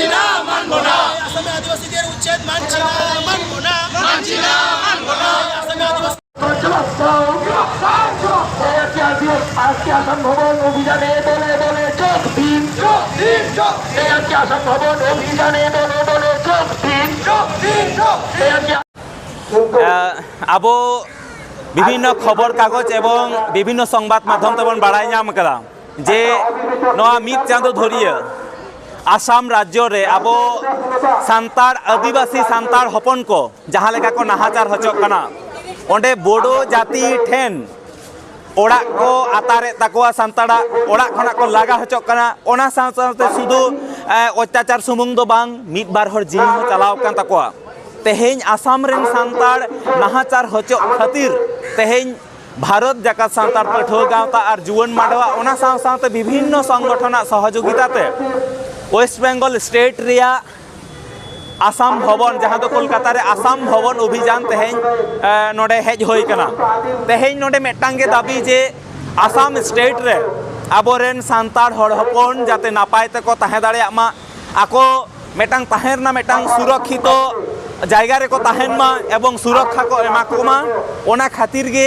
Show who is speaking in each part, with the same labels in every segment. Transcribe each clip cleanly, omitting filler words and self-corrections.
Speaker 1: মানছিনা মানবো না
Speaker 2: আসামে আদিবাসীদের উচ্ছেদ মানছিনা মানবো না
Speaker 1: মানছিনা মানবো না
Speaker 2: আসামে আদিবাসী
Speaker 3: আজকে আসাম ভবন অভিযানে দলে দলে যোগ দিন আজকে আসাম ভবন অভিযানে দলে দলে যোগ দিন
Speaker 4: আবো বিভিন্ন খবর কাগজ এবং বিভিন্ন সংবাদ মাধ্যম তেমন বাড়াই নাম করা যে নয়া মিত চাঁদो ধরিয়ে आसाम राज्य रे आबो सान्तार आदिवासी सान्तार हपन को जहाँ लेका को नाहाचार हचोक कना ओंडे बोडो जाति ठेन ओड़ा को आतारे ताकोआ सान्ताड़ा ओड़ा खना को लागा हचोक कना ओना साथ सुधु अत्याचार सुमुंग दो बांग मित बार हर जीव चलाव कान ताकोआ तेहेन आसाम रेन सान्तार नाहाचार हचोक खातिर तेहेन भारत जाका सान्तार पाठो गावता और जुवन माडवा ओना साथ विभिन्न संगठन सहयोगिताते वेस्ट बेंगल स्टेट रिया आसाम भवन जहाँ तो कोलकाता रे आसाम भवन अभियान तेहेन नोडे हेज होई कना तेहेन नोडे मेटांगे दाबी जे आसाम स्टेट रे आबोरेन सान्तार हर हपन जाते नापाय तको ताहे दाड़ेया मा आको मेटांग ताहेरना मेटांग सुरक्षित जायगा रे को ताहेन मा एवं सुरक्षा को एमा को मा ओना खातिर गे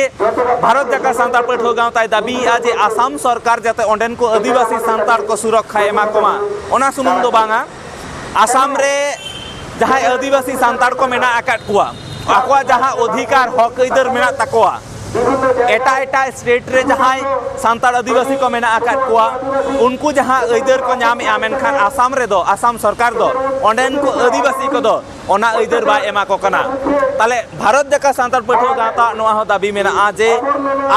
Speaker 4: भारत जाका सान्तार पाठो गावताय दाबी जे आसाम सरकार जाते ओंडेन को आदिवासी सान्तार को सुरक्षा एमा को मा ओना सुमुंग दो बांगा आसाम रे जहाँ आदिवासी सान्तार को मेना आकाट कुआ आकोआ जहाँ अधिकार हक इधर मेना तकोआ एटा एटा स्टेट रे जहाँ सान्तार आदिवासी को मेना आकाट कुआ उनको जहाँ इधर को नाम आमेनखान आसाम रे दो आसाम सरकार दो ओंडेन को आदिवासी को दो ओना इधर बा एमा को कना ताले भारत जाका सान्तार पाठो गावता नोआ हो दाबी मेना जे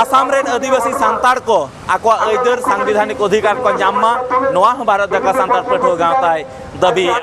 Speaker 4: आसाम रेन आदिवासी सान्तार को आकोआ इधर संवैधानिक अधिकार को नाम मा नोआ हो भारत जाका सान्तार पाठो गावताय दाबी